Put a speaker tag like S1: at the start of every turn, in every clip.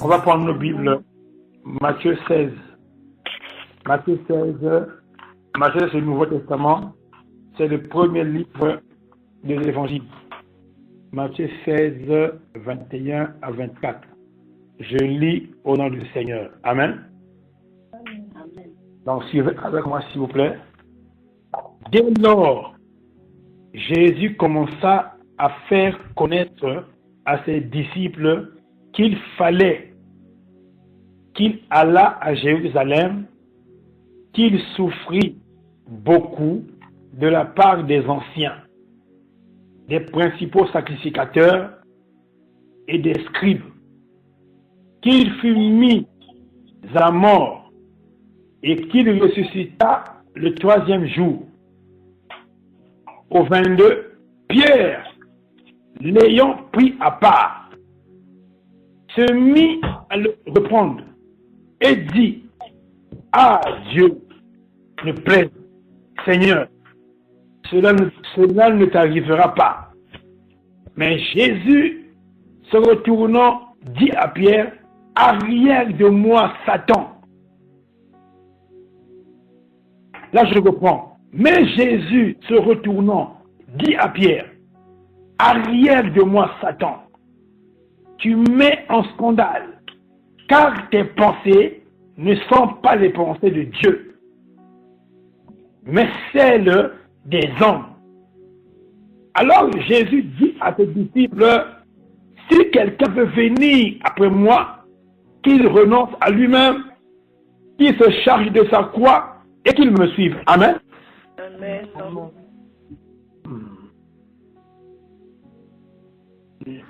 S1: On va prendre nos Bibles. Matthieu 16. Matthieu 16, c'est le Nouveau Testament. C'est le premier livre de l'Évangile. Matthieu 16, 21 à 24. Je lis au nom du Seigneur. Amen.
S2: Amen.
S1: Donc, suivez avec moi, s'il vous plaît. Dès lors, Jésus commença à faire connaître à ses disciples qu'il fallait qu'il allât à Jérusalem, qu'il souffrit beaucoup de la part des anciens, des principaux sacrificateurs et des scribes, qu'il fut mis à mort et qu'il ressuscita le troisième jour. Au 22, Pierre, l'ayant pris à part, se mit à le reprendre et dit: Ah Dieu, ne plaise, Seigneur, cela ne t'arrivera pas. Mais Jésus, se retournant, dit à Pierre: Arrière de moi, Satan. Là, je reprends. Mais Jésus, se retournant, dit à Pierre: Arrière de moi, Satan. Tu mets en scandale, car tes pensées ne sont pas les pensées de Dieu, mais celles des hommes. Alors Jésus dit à ses disciples: Si quelqu'un veut venir après moi, qu'il renonce à lui-même, qu'il se charge de sa croix et qu'il me suive. Amen.
S2: Amen.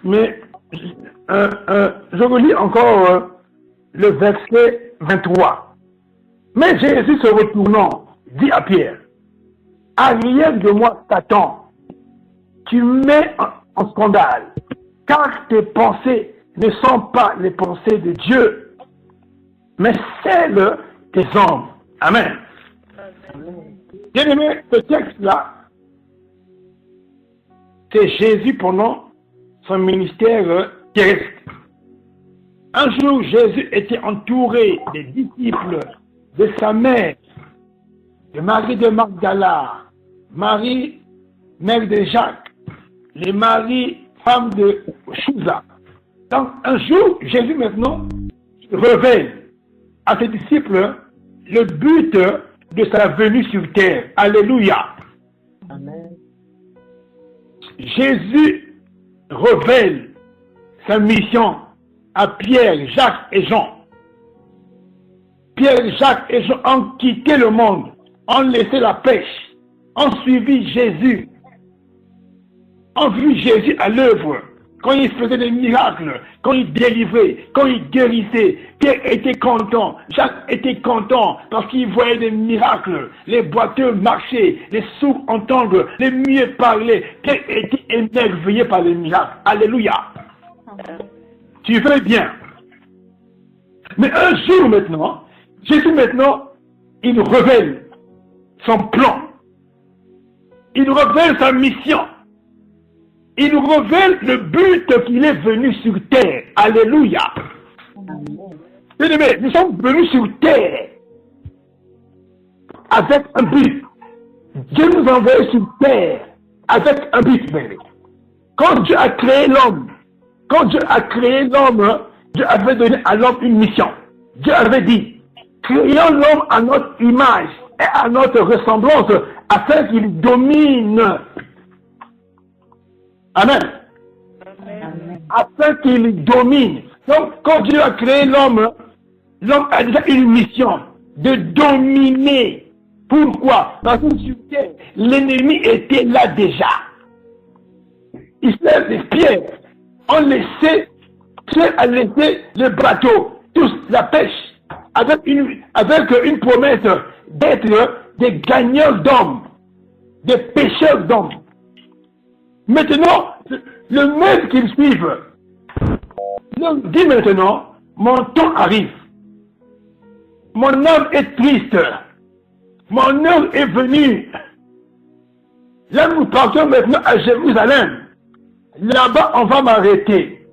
S1: Mais je relis encore le verset 23. Mais Jésus se retournant, dit à Pierre: Arrière de moi, Satan, tu mets en scandale, car tes pensées ne sont pas les pensées de Dieu, mais celles des hommes. Amen. Bien aimé, ce texte-là, c'est Jésus pendant son ministère terrestre. Un jour, Jésus était entouré des disciples de sa mère, de Marie de Magdala, Marie, mère de Jacques, les Marie, femme de Chouza. Donc, un jour, Jésus maintenant révèle à ses disciples le but de sa venue sur terre. Alléluia.
S2: Amen.
S1: Jésus révèle sa mission à Pierre, Jacques et Jean. Pierre, Jacques et Jean ont quitté le monde, ont laissé la pêche, ont suivi Jésus, ont vu Jésus à l'œuvre, quand il faisait des miracles, quand il délivrait, quand il guérissait. Pierre était content, Jacques était content parce qu'il voyait des miracles. Les boiteux marchaient, les sourds entendent, les muets parlaient. Pierre était émerveillé par les miracles. Alléluia. Tu veux bien. Mais un jour maintenant, Jésus maintenant, il révèle son plan. Il révèle sa mission. Il nous révèle le but qu'il est venu sur terre. Alléluia. Bien-aimés, nous sommes venus sur terre avec un but. Dieu nous a envoyés sur terre avec un but. Quand Dieu a créé l'homme, Dieu avait donné à l'homme une mission. Dieu avait dit: créons l'homme à notre image et à notre ressemblance afin qu'il domine. Amen.
S2: Amen.
S1: Afin qu'il domine. Donc, quand Dieu a créé l'homme, l'homme a déjà une mission de dominer. Pourquoi? Parce que sur terre, l'ennemi était là déjà. Israël et Pierre ont laissé le bateau, tous la pêche, avec une promesse d'être des gagneurs d'hommes, des pêcheurs d'hommes. Maintenant, le maître qu'ils suivent leur dit maintenant: mon temps arrive. Mon âme est triste. Mon heure est venue. Là, nous partons maintenant à Jérusalem. Là-bas, on va m'arrêter.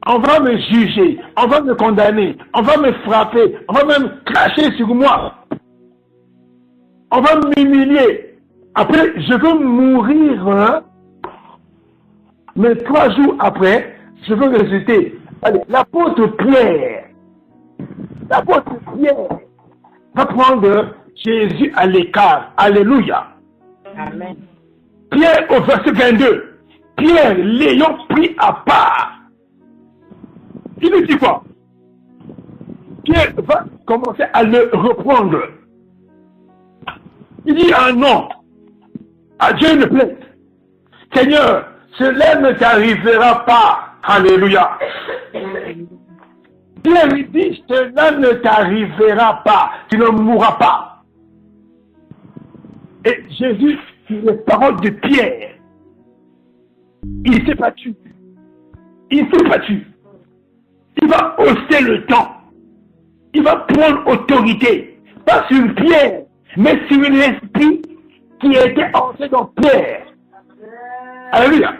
S1: On va me juger, on va me condamner, on va me frapper, on va même cracher sur moi. On va m'humilier. Après, je veux mourir, hein? Mais 3 jours après, je veux ressusciter. Allez, l'apôtre Pierre va prendre Jésus à l'écart. Alléluia.
S2: Amen.
S1: Pierre au verset 22. Pierre l'ayant pris à part. Il nous dit quoi? Pierre va commencer à le reprendre. Il dit un non. À Dieu ne plaît. Seigneur, cela ne t'arrivera pas. Alléluia. Pierre lui dit, cela ne t'arrivera pas. Tu ne mourras pas. Et Jésus, les paroles de Pierre, il s'est battu. Il s'est battu. Il va hausser le temps. Il va prendre autorité. Pas sur Pierre, mais sur l'esprit qui était entré dans Pierre. Alléluia.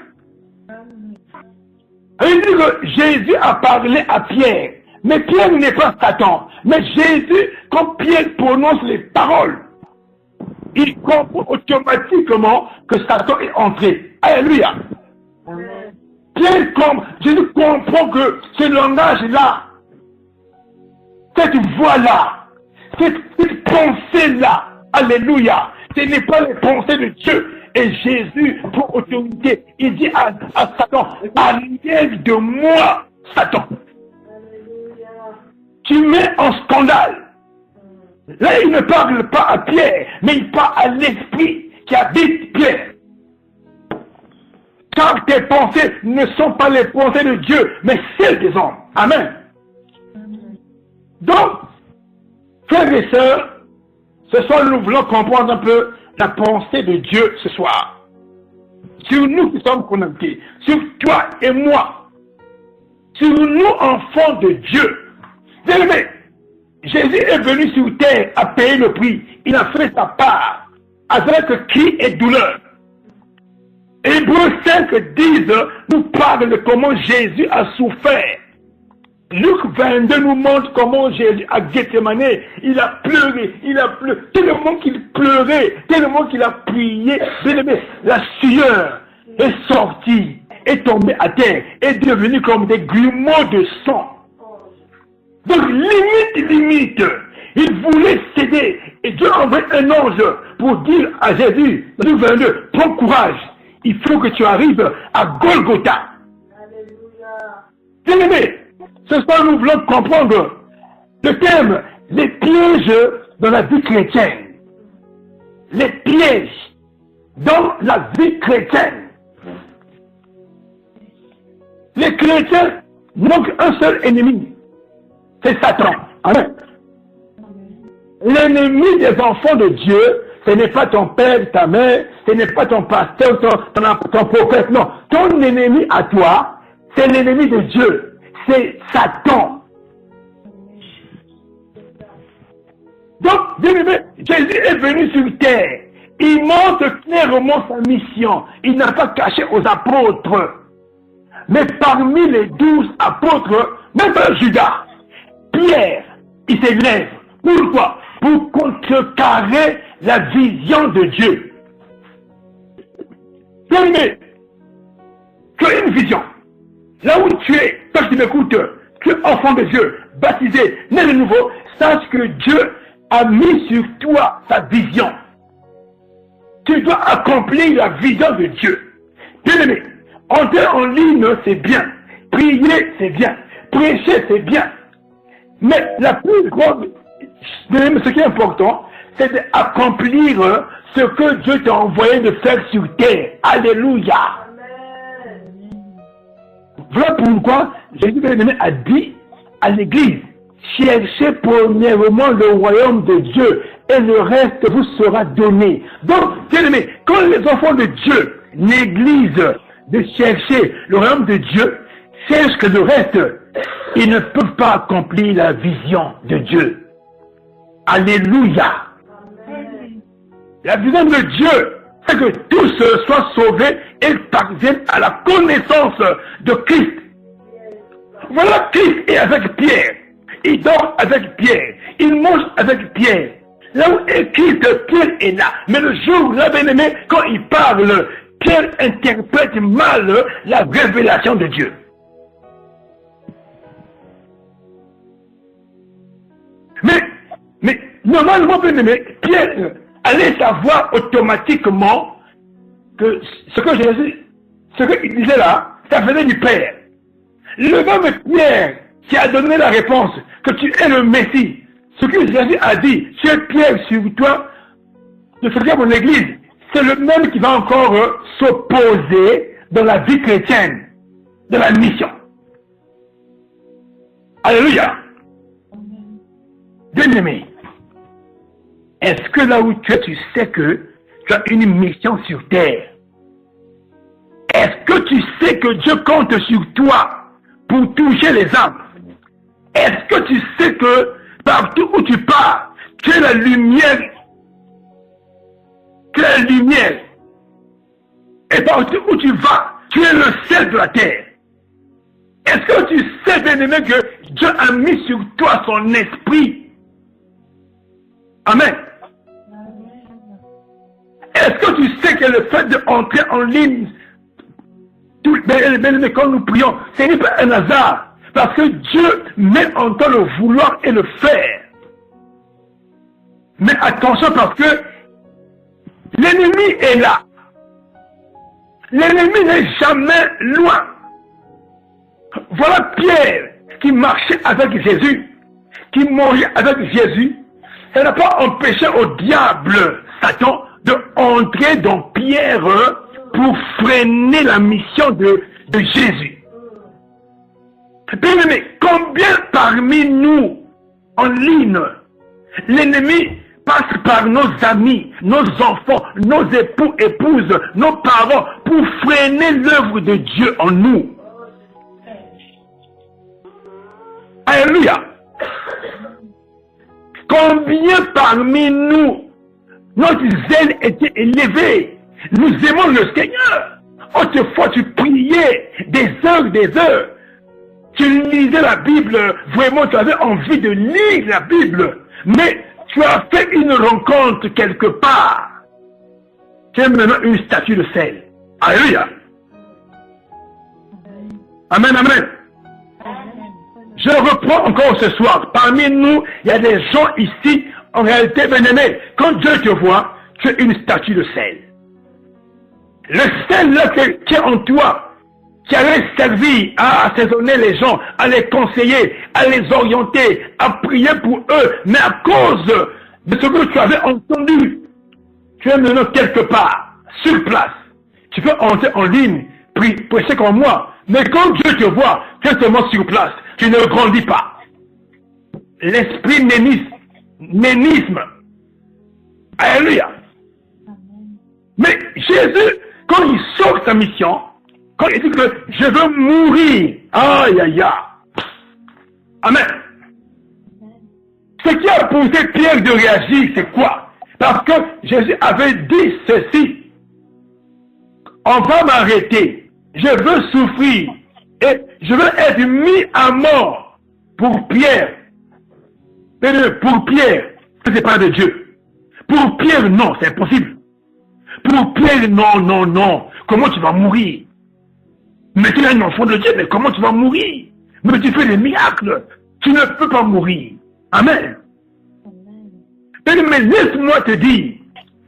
S1: Il dit que Jésus a parlé à Pierre. Mais Pierre n'est pas Satan. Mais Jésus, quand Pierre prononce les paroles, il comprend automatiquement que Satan est entré. Alléluia. Pierre Jésus comprend que ce langage-là, cette voix-là, cette pensée-là, alléluia, ce n'est pas les pensées de Dieu. Et Jésus prend autorité. Il dit à Satan, enlève de moi, Satan. Tu mets en scandale. Là, il ne parle pas à Pierre, mais il parle à l'esprit qui habite Pierre. Car tes pensées ne sont pas les pensées de Dieu, mais celles des hommes. Amen. Donc, frères et sœurs, ce soir nous voulons comprendre un peu la pensée de Dieu ce soir. Sur nous qui sommes connectés, sur toi et moi, sur nous enfants de Dieu. Bien-aimés, Jésus est venu sur terre à payer le prix. Il a fait sa part avec cri et douleur. Hébreux 5 disent, nous parle de comment Jésus a souffert. Luc 22 nous montre comment Jésus a Gethsemane, il a pleuré, tellement qu'il pleurait, tellement qu'il a prié. Bien-aimé, la sueur est sortie, est tombée à terre, est devenue comme des grumeaux de sang. Donc limite, il voulait céder. Et Dieu a envoyé un ange pour dire à Jésus, Luc 22, prends courage, il faut que tu arrives à Golgotha. Bien-aimé, ce soir nous voulons comprendre le thème, les pièges dans la vie chrétienne. Les pièges dans la vie chrétienne. Les chrétiens n'ont qu'un seul ennemi, c'est Satan. Amen. L'ennemi des enfants de Dieu, ce n'est pas ton père, ta mère, ce n'est pas ton pasteur, ton prophète, non. Ton ennemi à toi, c'est l'ennemi de Dieu, c'est Satan. Donc, bien aimé, Jésus est venu sur terre. Il montre clairement sa mission. Il n'a pas caché aux apôtres. Mais parmi les 12 apôtres, même Judas, Pierre, il s'élève. Pourquoi? Pour contrecarrer la vision de Dieu. Bien aimé, tu as une vision. Là où tu es, toi qui m'écoutes, tu es enfant de Dieu, baptisé, né de nouveau, sache que Dieu a mis sur toi sa vision. Tu dois accomplir la vision de Dieu. Bien aimé, entrer en ligne, c'est bien. Prier, c'est bien. Prêcher, c'est bien. Mais la plus grande, ce qui est important, c'est d'accomplir ce que Dieu t'a envoyé de faire sur terre. Alléluia. Voilà pourquoi Jésus a dit à l'église, cherchez premièrement le royaume de Dieu et le reste vous sera donné. Donc, bien aimé, quand les enfants de Dieu négligent de chercher le royaume de Dieu, cherchent que le reste, ils ne peuvent pas accomplir la vision de Dieu. Alléluia. La vision de Dieu, c'est que tous soient sauvés et parviennent à la connaissance de Christ. Voilà, Christ est avec Pierre. Il dort avec Pierre. Il mange avec Pierre. Là où est Christ, Pierre est là. Mais le jour, là, bien-aimé, quand il parle, Pierre interprète mal la révélation de Dieu. Mais normalement, bien-aimé, Pierre allait savoir automatiquement que ce qu'il disait là, ça venait du Père. Le même Pierre qui a donné la réponse que tu es le Messie, ce que Jésus a dit, tu es Pierre sur toi, de ce que mon église, c'est le même qui va encore s'opposer dans la vie chrétienne, de la mission. Alléluia. Bien-aimé, est-ce que là où tu es, tu sais que tu as une mission sur terre? Est-ce que tu sais que Dieu compte sur toi pour toucher les âmes? Est-ce que tu sais que partout où tu pars, tu es la lumière? Tu es la lumière. Et partout où tu vas, tu es le sel de la terre. Est-ce que tu sais, bien-aimé, que Dieu a mis sur toi son esprit? Amen. Est-ce que tu sais que le fait d'entrer en ligne, bien-aimé, quand nous prions, ce n'est pas un hasard. Parce que Dieu met en toi le vouloir et le faire. Mais attention, parce que l'ennemi est là. L'ennemi n'est jamais loin. Voilà Pierre qui marchait avec Jésus, qui mangeait avec Jésus. Ça n'a pas empêché au diable, Satan, de entrer dans Pierre pour freiner la mission de Jésus. Bien-aimé, combien parmi nous, en ligne, l'ennemi passe par nos amis, nos enfants, nos époux, épouses, nos parents, pour freiner l'œuvre de Dieu en nous. Alléluia. Combien parmi nous, notre zèle était élevé. Nous aimons le Seigneur. Autrefois, tu priais des heures. Tu lisais la Bible, vraiment, tu avais envie de lire la Bible. Mais tu as fait une rencontre quelque part. Tu es maintenant une statue de sel. Alléluia. Amen, amen. Je reprends encore ce soir. Parmi nous, il y a des gens ici, en réalité, bien-aimés, quand Dieu te voit, tu es une statue de sel. Le sel là qui est en toi, qui allait servir à assaisonner les gens, à les conseiller, à les orienter, à prier pour eux, mais à cause de ce que tu avais entendu, tu es maintenant quelque part, sur place. Tu peux entrer en ligne, prêcher comme moi, mais quand Dieu te voit, tu es seulement sur place, tu ne grandis pas. L'esprit nénisme. Alléluia. Mais Jésus, quand il sort sa mission, quand il dit que je veux mourir, aïe aïe aïe. Amen. Ce qui a poussé Pierre de réagir, c'est quoi? Parce que Jésus avait dit ceci. On va m'arrêter. Je veux souffrir. Et je veux être mis à mort pour Pierre. Pour Pierre, ce n'est pas de Dieu. Pour Pierre, non, c'est impossible. Pour Pierre, non. Comment tu vas mourir? Mais tu es un enfant de Dieu, mais comment tu vas mourir? Mais tu fais des miracles. Tu ne peux pas mourir. Amen. Mais laisse-moi te dire,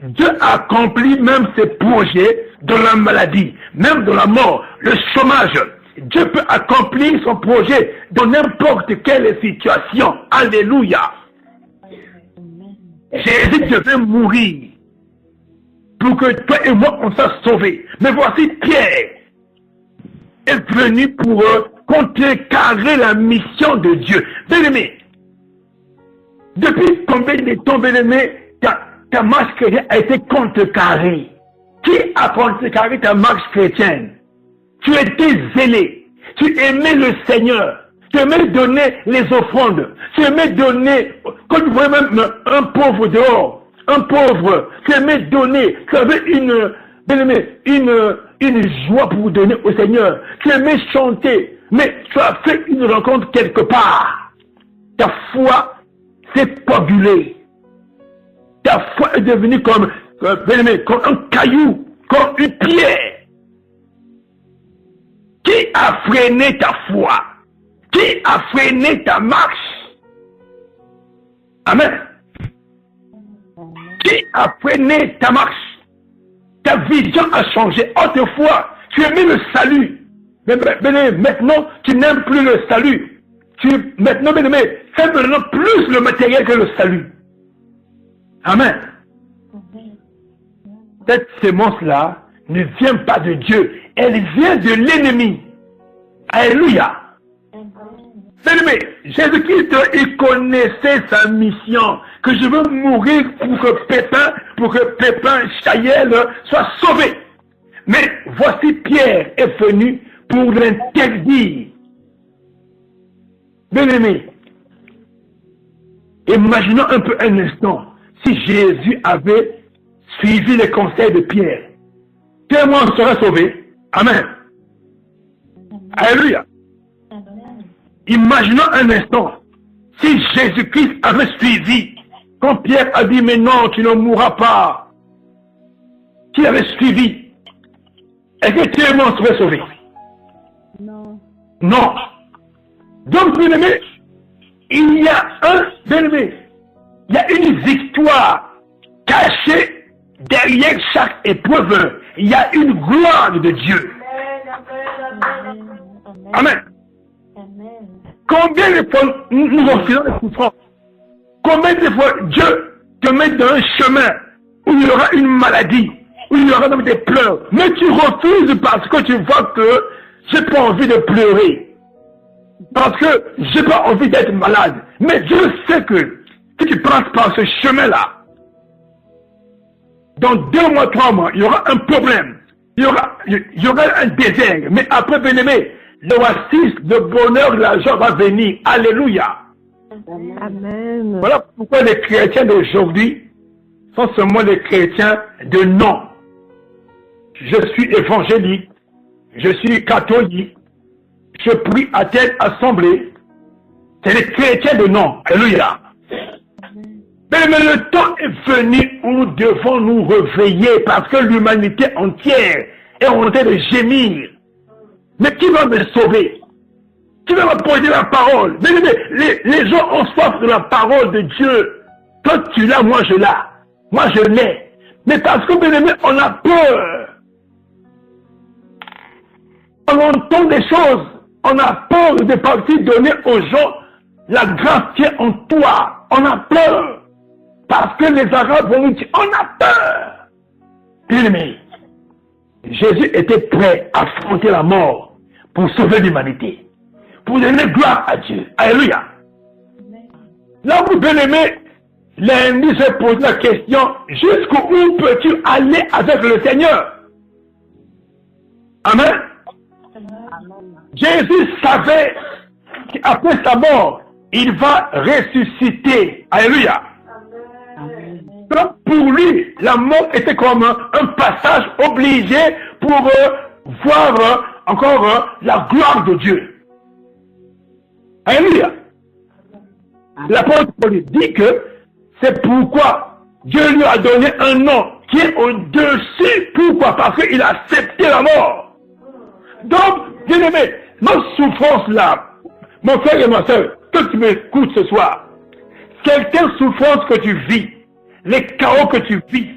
S1: Dieu accomplit même ses projets dans la maladie, même dans la mort, le chômage. Dieu peut accomplir son projet dans n'importe quelle situation. Alléluia. Jésus devait mourir pour que toi et moi on soit sauvés. Mais voici Pierre est venu pour contrecarrer la mission de Dieu. Bien-aimé, depuis combien de temps, bien-aimé, ta marche chrétienne a été contrecarrée? Qui a contrecarré ta marche chrétienne? Tu étais zélé, tu aimais le Seigneur, tu aimais donner les offrandes, tu aimais donner, quand tu voyais même un pauvre dehors, un pauvre, tu aimais donner, tu avais une joie pour donner au Seigneur, tu aimais chanter, mais tu as fait une rencontre quelque part. Ta foi s'est coagulée. Ta foi est devenue comme un caillou, comme une pierre. Qui a freiné ta foi? Qui a freiné ta marche? Amen. Qui a freiné ta marche? Ta vision a changé. Autrefois, tu aimais le salut. Mais maintenant, tu n'aimes plus le salut. Maintenant, fais maintenant plus le matériel que le salut. Amen. Cette sémence-là ne vient pas de Dieu. Elle vient de l'ennemi. Alléluia. Bien-aimé, Jésus-Christ, il connaissait sa mission, que je veux mourir pour que Pépin, Chaël soit sauvé. Mais voici Pierre est venu pour l'interdire. Bien-aimé, imaginons un peu un instant, si Jésus avait suivi les conseils de Pierre, quel monde serait sauvé? Amen. Alléluia. Imaginons un instant, si Jésus-Christ avait suivi, quand Pierre a dit, mais non, tu ne mourras pas, s'il avait suivi, est-ce que tout le monde serait sauvé?
S2: Non.
S1: Non. Donc, bien aimé, il y a une victoire cachée derrière chaque épreuve. Il y a une gloire de Dieu. Amen. Combien de fois nous refusons les souffrances? Combien de fois Dieu te met dans un chemin où il y aura une maladie, où il y aura des pleurs, mais tu refuses parce que tu vois que j'ai pas envie de pleurer, parce que j'ai pas envie d'être malade. Mais Dieu sait que si tu passes par ce chemin-là, dans 2 mois, 3 mois, il y aura un problème, il y aura un désert, mais après, bien-aimé, l'oasis, le bonheur, l'argent va venir. Alléluia.
S2: Amen.
S1: Voilà pourquoi les chrétiens d'aujourd'hui sont seulement les chrétiens de nom. Je suis évangélique, je suis catholique, je prie à telle assemblée. C'est les chrétiens de nom. Alléluia. Mais le temps est venu où nous devons nous réveiller parce que l'humanité entière est en train de gémir. Mais qui va me sauver? Qui va m'apporter la parole? Mais les gens ont soif de la parole de Dieu. Toi tu l'as, moi je l'ai. Moi je l'ai. Mais parce que, bien aimé, on a peur. On entend des choses. On a peur de partir donner aux gens la grâce qui est en toi. On a peur. Parce que les Arabes vont nous dire, on a peur. Bien aimé, Jésus était prêt à affronter la mort pour sauver l'humanité, pour donner gloire à Dieu. Alléluia. Là où, bien aimé, lundi, je pose la question, jusqu'où peux-tu aller avec le Seigneur? Amen. Jésus savait qu'après sa mort, il va ressusciter. Alléluia. Donc pour lui, la mort était comme un passage obligé pour voir encore la gloire de Dieu. Alléluia. L'apôtre Paul dit que c'est pourquoi Dieu lui a donné un nom qui est au-dessus. Pourquoi? Parce qu'il a accepté la mort. Donc, bien aimé, notre souffrance là, mon frère et ma soeur, que tu m'écoutes ce soir, quelle souffrance que tu vis, les chaos que tu vis,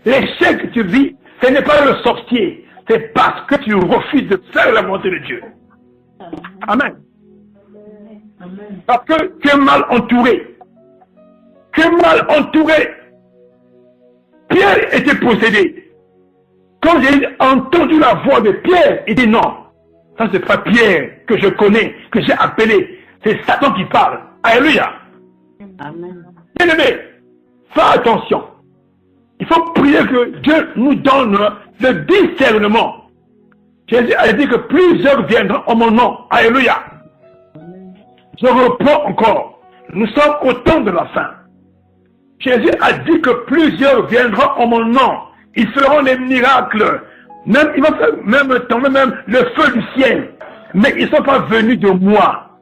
S1: l'échec que tu vis, ce n'est pas le sorcier, c'est parce que tu refuses de faire la volonté de Dieu. Amen. Parce que tu es mal entouré. Tu es mal entouré. Pierre était possédé. Quand j'ai entendu la voix de Pierre, il dit non, ça c'est pas Pierre que je connais, que j'ai appelé, c'est Satan qui parle. Alléluia.
S2: Amen.
S1: Bien aimé, fais attention. Il faut prier que Dieu nous donne le discernement. Jésus a dit que plusieurs viendront en mon nom. Alléluia. Je reprends encore. Nous sommes au temps de la fin. Jésus a dit que plusieurs viendront en mon nom. Ils feront des miracles. Même, ils vont faire même tomber même le feu du ciel. mais ils ne sont pas venus de moi.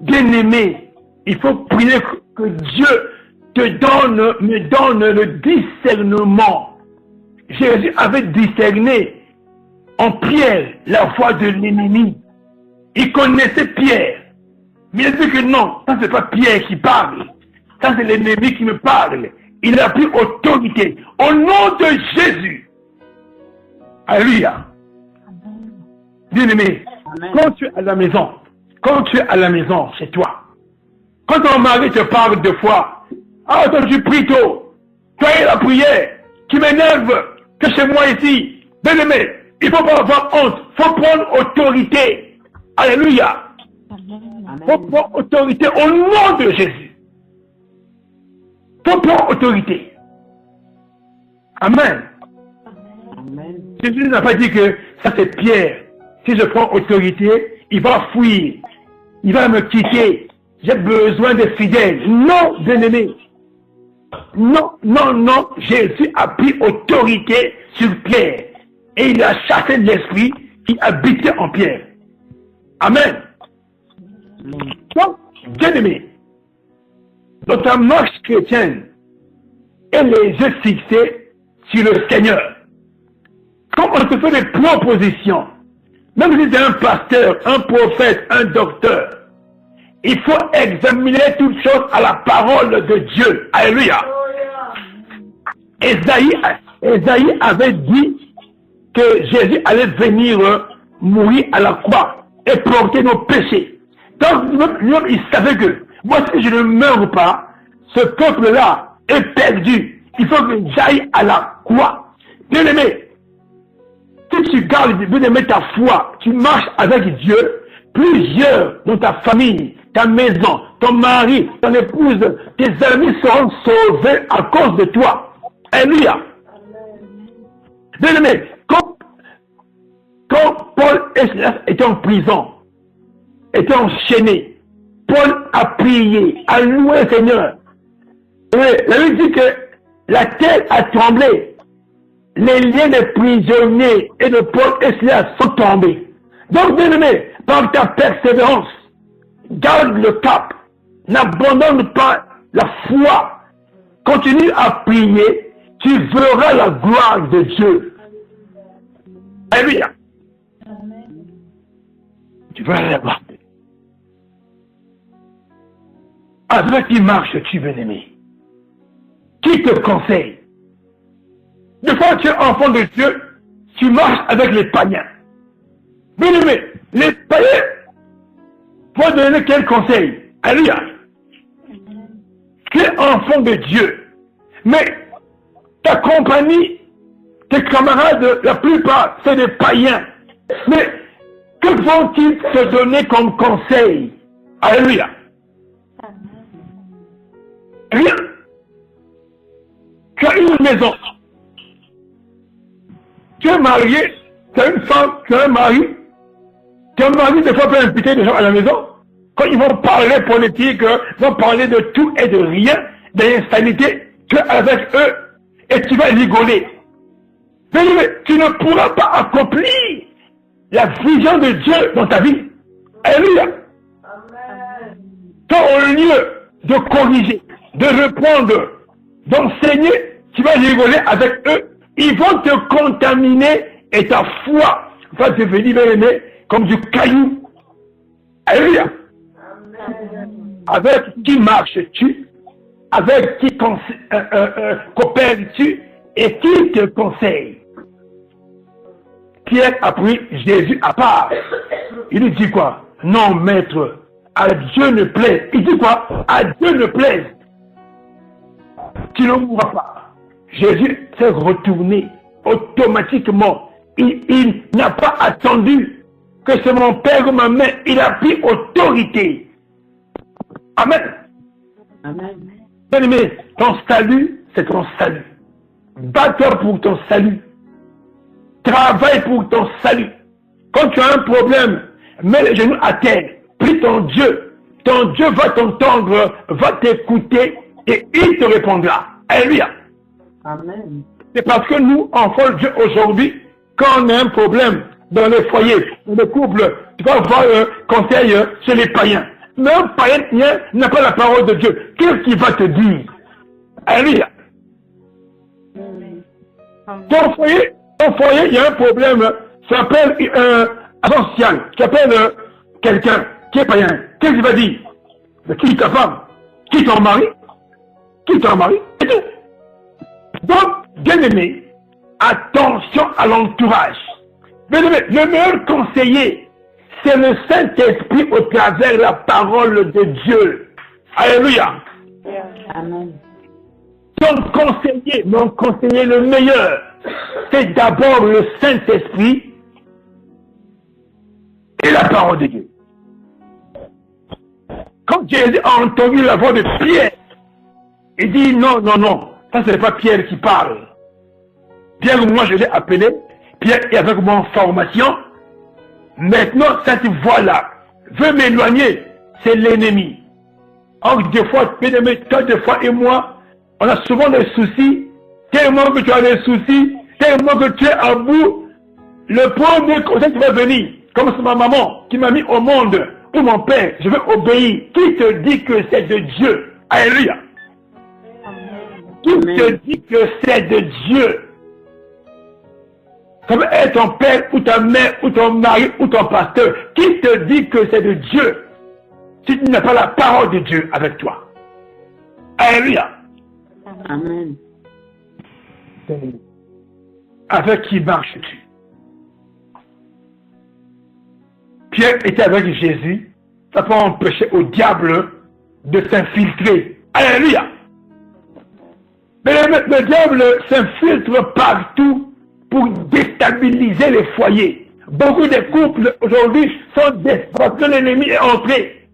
S1: Bien-aimé, il faut prier que Dieu me donne le discernement. Jésus avait discerné en Pierre la voix de l'ennemi. Il connaissait Pierre. Mais il a dit que non, ça c'est pas Pierre qui parle. Ça c'est l'ennemi qui me parle. Il a pris autorité au nom de Jésus. Alléluia. Bien-aimé, quand tu es à la maison, chez toi, quand ton mari te parle deux fois, ah, toi tu pries tôt, toi et la prière, qui m'énerve, que chez moi ici, bien-aimé, il ne faut pas avoir honte, il faut prendre autorité. Alléluia. Il faut prendre autorité au nom de Jésus. Il faut prendre autorité. Amen. Jésus n'a pas dit que ça c'est Pierre. Si je prends autorité, il va fuir. Il va me quitter. J'ai besoin de fidèles. Non, bien-aimé. Non, non, non. Jésus a pris autorité sur Pierre. Et il a chassé l'esprit qui habitait en Pierre. Amen. Donc, bien-aimé, dans ta marche chrétienne, et les yeux fixés sur le Seigneur. Quand on te fait des propositions, même si tu es un pasteur, un prophète, un docteur, il faut examiner toutes choses à la parole de Dieu. Alléluia. Ésaïe avait dit que Jésus allait venir mourir à la croix et porter nos péchés. Donc, lui-même, il savait que, moi, si je ne meurs pas, ce peuple-là est perdu. Il faut que j'aille à la croix. Bien-aimé, si tu gardes, bien-aimé, ta foi, tu marches avec Dieu, plusieurs dans ta famille, ta maison, ton mari, ton épouse, tes amis seront sauvés à cause de toi. Alléluia. Bien-aimé, quand Paul et Silas étaient en prison, étaient enchaînés, Paul a prié, a loué le Seigneur. Et la Bible dit que la terre a tremblé. Les liens des prisonniers et de Paul et Silas sont tombés. Donc, bien-aimé, par ta persévérance, garde le cap, n'abandonne pas la foi, continue à prier, tu verras la gloire de Dieu. Alléluia. Tu verras la gloire de Dieu. Avec qui marches-tu, bien-aimé? Qui te conseille? Des fois, tu es enfant de Dieu, tu marches avec les païens. Bien-aimé, les païens vont donner quel conseil? Alléluia. Tu es enfant de Dieu, mais ta compagnie, tes camarades, la plupart, c'est des païens. Mais que vont-ils te donner comme conseil? Alléluia. Rien. Tu as une maison. Tu es marié, tu as une femme, tu as un mari. Ton mari, des fois, peut inviter des gens à la maison. Quand ils vont parler politique, ils vont parler de tout et de rien, d'instabilité, tu es avec eux et tu vas rigoler. Mais tu ne pourras pas accomplir la vision de Dieu dans ta vie. Alléluia. Toi, au lieu de corriger, de reprendre, d'enseigner, tu vas rigoler avec eux. Ils vont te contaminer et ta foi va devenir, bien-aimé, comme du caillou. Alléluia. Avec qui marches-tu? Avec qui coopères-tu? Et qui te conseille? Pierre a pris Jésus à part. Il lui dit quoi? Non, maître, à Dieu ne plaise. Il dit quoi? À Dieu ne plaise. Tu ne mourras pas. Jésus s'est retourné automatiquement. Il n'a pas attendu que c'est mon Père ma mère. Il a pris autorité. Amen. Amen. Bien-aimé, ton salut, c'est ton salut. Bats-toi pour ton salut. Travaille pour ton salut. Quand tu as un problème, mets les genoux à terre. Prie ton Dieu. Ton Dieu va t'entendre, va t'écouter et il te répondra. Alléluia. Amen. C'est parce que nous, enfants de Dieu aujourd'hui, quand on a un problème, dans les foyers, dans les couples, tu vas avoir conseil chez les païens. Mais un païen n'a pas la parole de Dieu. Qu'est-ce qu'il va te dire? Alléluia. Ton foyer, il y a un problème. Ça s'appelle social. Ça s'appelle quelqu'un qui est païen. Qu'est-ce qu'il va dire? Mais qui est ta femme? Qui est ton mari? Qui est ton mari? Et tout. Donc, bien aimé, attention à l'entourage. Bien aimé, le meilleur conseiller, c'est le Saint-Esprit au travers de la parole de Dieu. Alléluia.
S2: Amen.
S1: Mon conseiller le meilleur, c'est d'abord le Saint-Esprit et la parole de Dieu. Quand Jésus a entendu la voix de Pierre, il dit non, non, non, ça ce n'est pas Pierre qui parle. Pierre, moi je l'ai appelé, Pierre est avec moi en formation. Maintenant, cette voix-là veut m'éloigner, c'est l'ennemi. Or, des fois, bien aimé, toi, des fois et moi, on a souvent des soucis, tellement que tu as des soucis, tellement que tu es à bout. Le premier conseil qui va venir, comme c'est ma maman qui m'a mis au monde, ou mon père, je vais obéir. Qui te dit que c'est de Dieu? Alléluia. Qui te dit que c'est de Dieu? Ça peut être ton père, ou ta mère, ou ton mari, ou ton pasteur. Qui te dit que c'est de Dieu? Si tu n'as pas la parole de Dieu avec toi. Alléluia.
S2: Amen.
S1: Avec qui marches-tu? Pierre était avec Jésus. Ça peut empêcher au diable de s'infiltrer. Alléluia. Mais le diable s'infiltre partout pour déstabiliser les foyers. Beaucoup de couples aujourd'hui sont parce que l'ennemi est entré.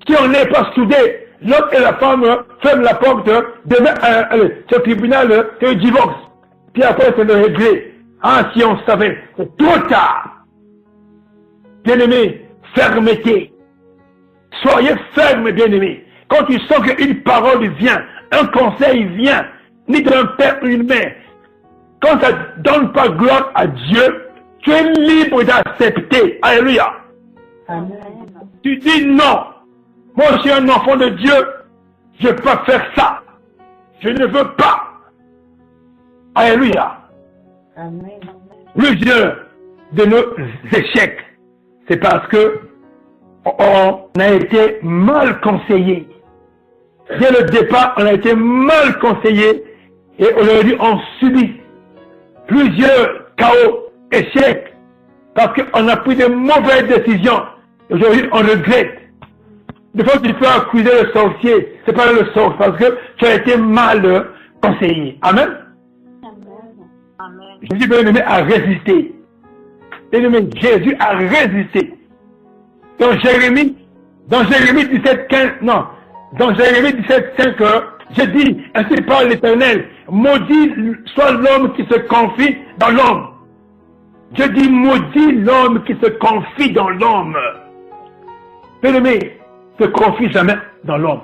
S1: Si on n'est pas soudé, l'homme et la femme ferment la porte, demain, c'est au tribunal, c'est le divorce. Puis après, c'est le regret. Ah, si on savait, c'est trop tard. Bien-aimé, fermeté. Soyez ferme, bien-aimé. Quand tu sens qu'une parole vient, un conseil vient, ni d'un père ou une mère, quand ça ne donne pas gloire à Dieu, tu es libre d'accepter. Alléluia.
S2: Amen.
S1: Tu dis non. Moi, je suis un enfant de Dieu. Je ne peux pas faire ça. Je ne veux pas. Alléluia.
S2: Amen.
S1: Plusieurs de nos échecs, c'est parce que on a été mal conseillé. Dès le départ, on a été mal conseillé et aujourd'hui, on subit plusieurs chaos, échecs, parce qu'on a pris de mauvaises décisions. Aujourd'hui, on regrette. Des fois, tu peux accuser le sorcier. C'est pas le sort, parce que tu as été mal conseillé. Amen.
S2: Amen.
S1: Jésus, bien aimé, a résisté. Bien aimé, Jésus a résisté. Dans Jérémie 17, 15, non. Dans Jérémie 17, 5, je dis, ainsi parle l'Éternel, maudit soit l'homme qui se confie dans l'homme. Je dis, maudit l'homme qui se confie dans l'homme. Bien-aimé, ne te confie jamais dans l'homme.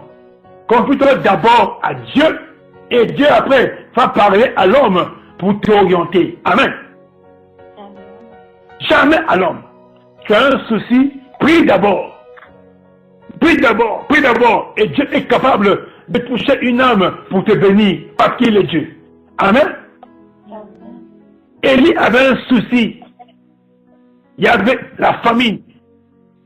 S1: Confie-toi d'abord à Dieu, et Dieu après va parler à l'homme pour t'orienter. Amen. Jamais à l'homme. Tu as un souci, prie d'abord. Prie d'abord, prie d'abord. Et Dieu est capable de toucher une âme pour te bénir, parce qu'il est Dieu. Amen. Élie avait un souci. Il y avait la famine.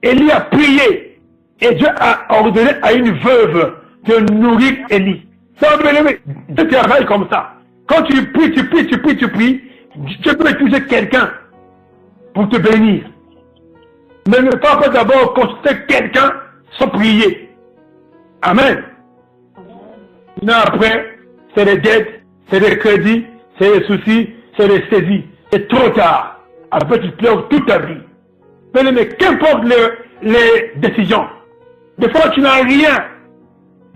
S1: Élie a prié. Et Dieu a ordonné à une veuve de nourrir Élie. Ça va bien-aimé. Dieu travaille comme ça. Quand tu pries, tu pries, Dieu peut toucher quelqu'un pour te bénir. Mais ne pas d'abord consulter quelqu'un sans prier. Amen. Sinon après, c'est les dettes, c'est les crédits, c'est les soucis, c'est les saisies. C'est trop tard. Après, tu pleures toute ta vie. Mais qu'importe les décisions. Des fois, tu n'as rien.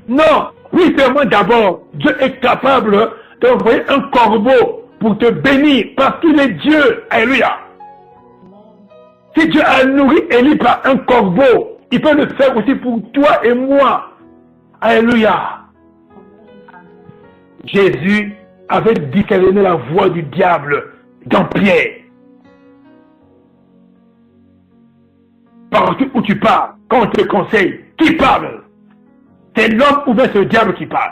S1: Non. Oui, seulement d'abord, Dieu est capable d'envoyer un corbeau pour te bénir parce qu'il est Dieu. Alléluia. Si Dieu a nourri Élie par un corbeau, il peut le faire aussi pour toi et moi. Alléluia. Jésus avait discerné la voix du diable dans Pierre. Partout où tu pars, quand on te conseille, qui parle? C'est l'homme ou bien c'est le diable qui parle.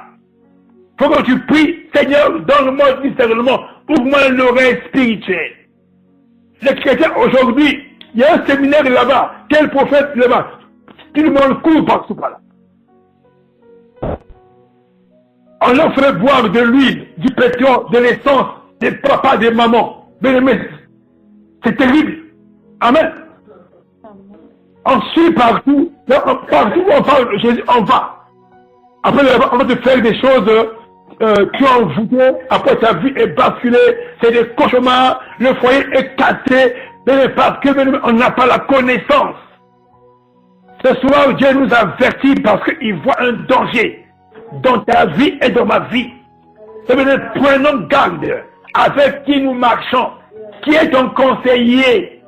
S1: Faut que tu pries, Seigneur, donne-moi discernement, ouvre-moi l'oreille spirituelle. Les chrétiens aujourd'hui, il y a un séminaire là-bas, quel prophète là-bas, tout le monde court partout par là. On leur ferait boire de l'huile, du pétrole, de l'essence, des papas, des mamans. Mais c'est terrible. Amen. On suit partout, partout où on parle de Jésus, on va. Après, on va te faire des choses qui ont voûté, après ta vie est basculée, c'est des cauchemars, le foyer est cassé, mais parce que on n'a pas la connaissance. Ce soir, Dieu nous avertit parce qu'il voit un danger dans ta vie et dans ma vie. Ça veut dire, prenons garde avec qui nous marchons, qui est ton conseiller,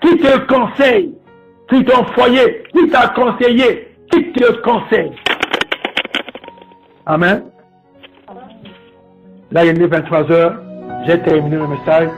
S1: qui te conseille, qui ton foyer, qui t'a conseillé, qui te conseille. Amen. Là, il est 23 heures. J'ai terminé le message.